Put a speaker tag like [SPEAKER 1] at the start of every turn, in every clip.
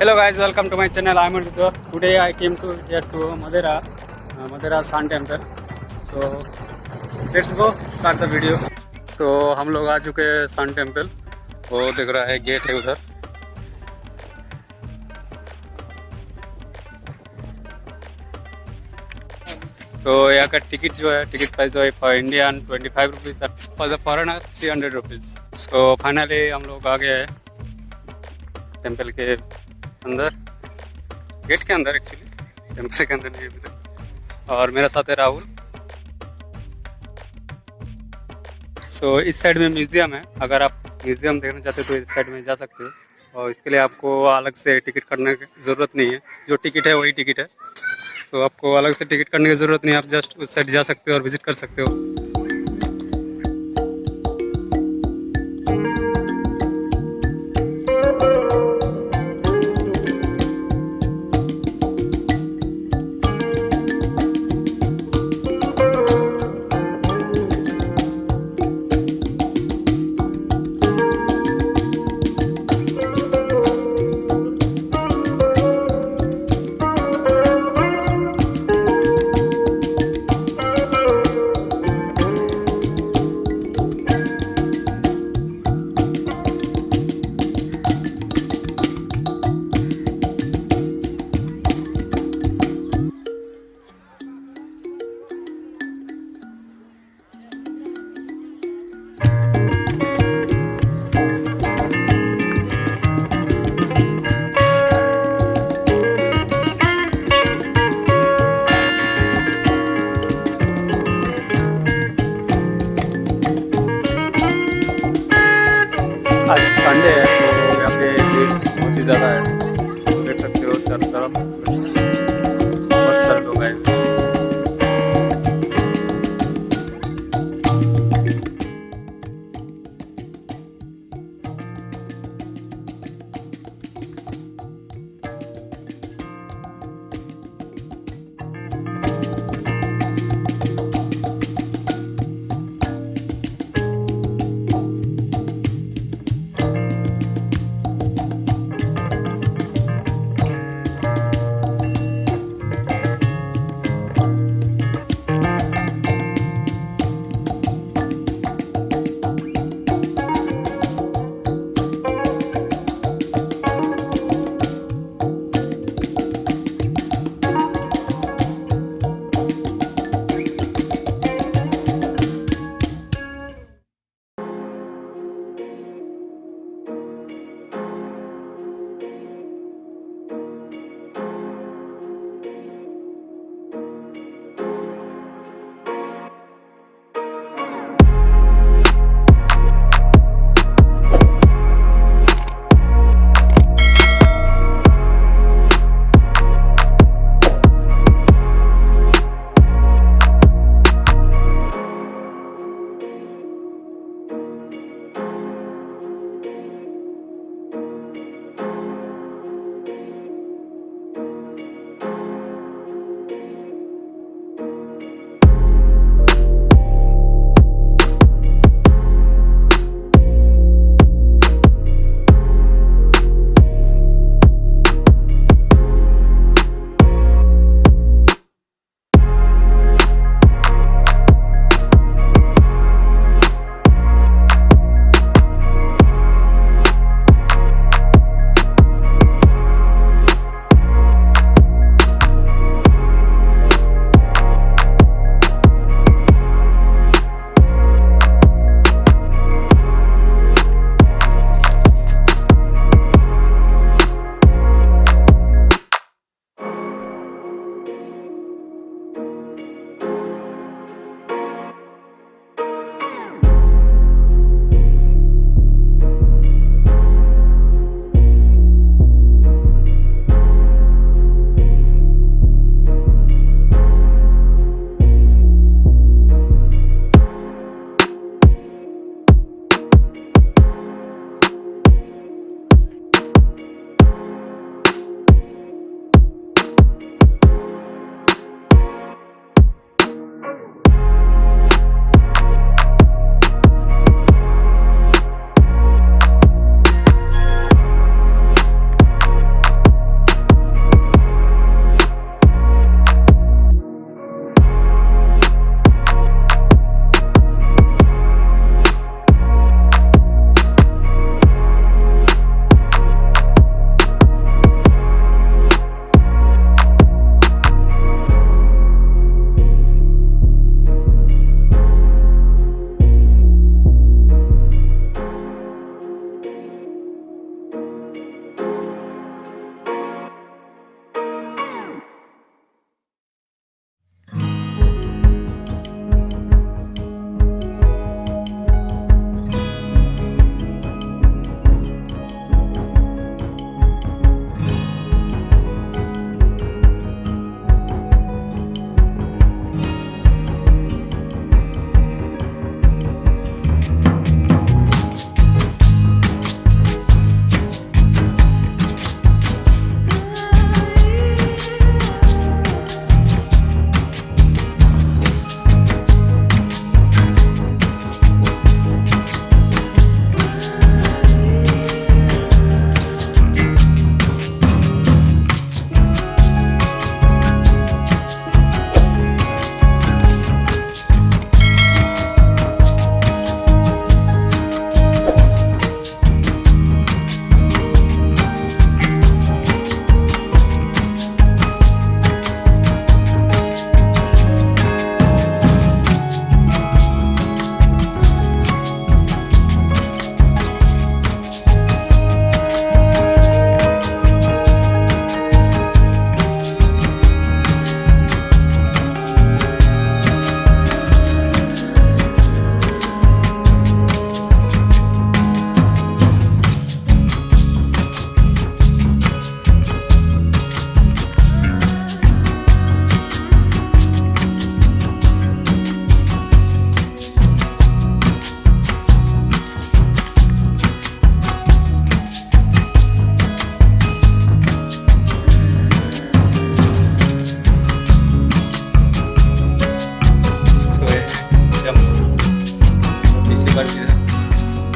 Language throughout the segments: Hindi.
[SPEAKER 1] Hello guys, welcome to my channel. I am Aniruddha. Today I came to here to Modhera Sun Temple. So let's go start the video. तो हम लोग आ चुके हैं सन टेम्पल. वो दिख रहा है गेट है उधर. तो यहाँ का टिकट जो है, टिकट प्राइस जो है for Indian 25 rupees, for the foreigner 300 rupees. So finally हम लोग आ गए हैं टेम्पल के अंदर, गेट के अंदर एक्चुअली, टेम्पल के अंदर नहीं अभी तक. और मेरा साथ है राहुल. सो इस साइड में म्यूज़ियम है. अगर आप म्यूज़ियम देखना चाहते हो तो इस साइड में जा सकते हो. और इसके लिए आपको अलग से टिकट करने की ज़रूरत नहीं है. जो टिकट है वही टिकट है. तो आपको अलग से टिकट करने की ज़रूरत नहीं है. आप जस्ट उस साइड जा सकते हो और विज़िट कर सकते हो. आज संडे है तो यहाँ पे भीड़ बहुत ही ज़्यादा है. देख सकते हो चारों तरफ बहुत सारे लोग आए.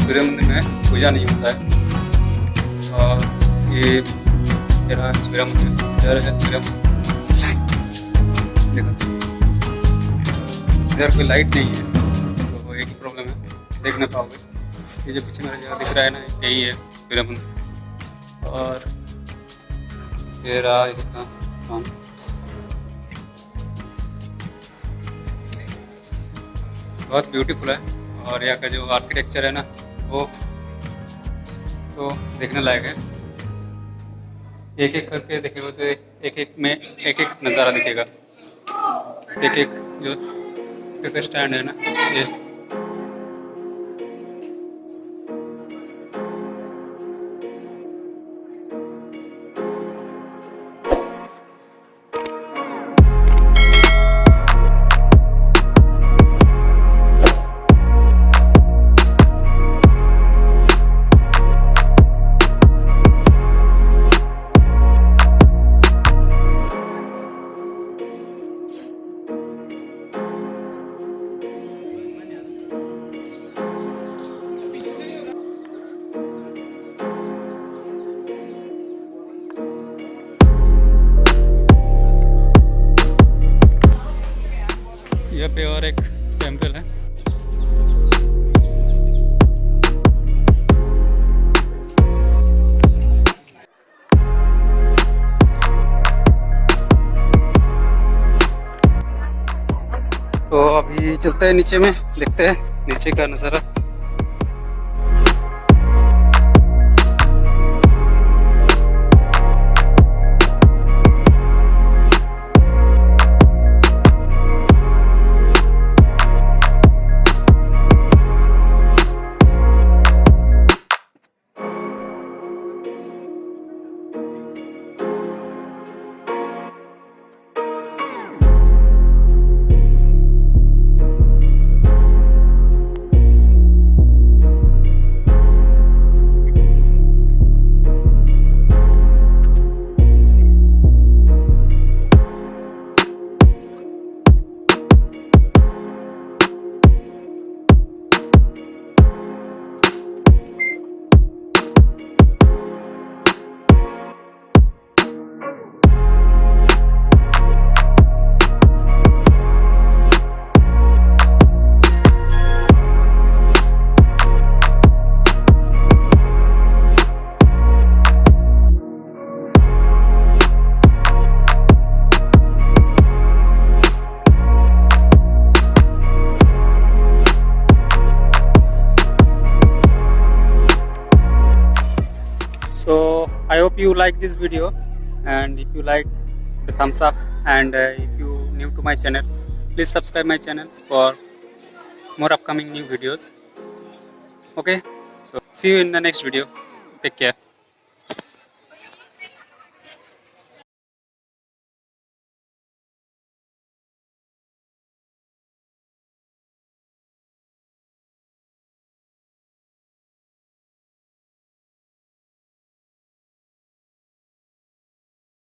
[SPEAKER 1] सूर्य मंदिर में पूजा नहीं होता है। और ये मेरा सूर्य मंदिर, इधर है सूर्य मंदिर। देखो इधर कोई लाइट नहीं है, तो एक ही प्रॉब्लम है, देख नहीं पाओगे। ये जो पीछे मेरा जगह दिख रहा है ना, यही है सूर्य मंदिर। और ये रहा इसका काम। बहुत ब्यूटीफुल है। और यहाँ का जो आर्किटेक्चर है ना, वो तो देखने लायक है। एक एक करके देखेगा तो एक एक में एक एक नज़ारा दिखेगा। एक एक जो एक स्टैंड है ना, ये यहाँ पे और एक टेम्पल है। तो अभी चलते हैं नीचे में, देखते हैं नीचे का नज़ारा। So I hope you like this video, and if you like, the thumbs up, and if you new to my channel, please subscribe my channels for more upcoming new videos. Okay, so see you in the next video. Take care.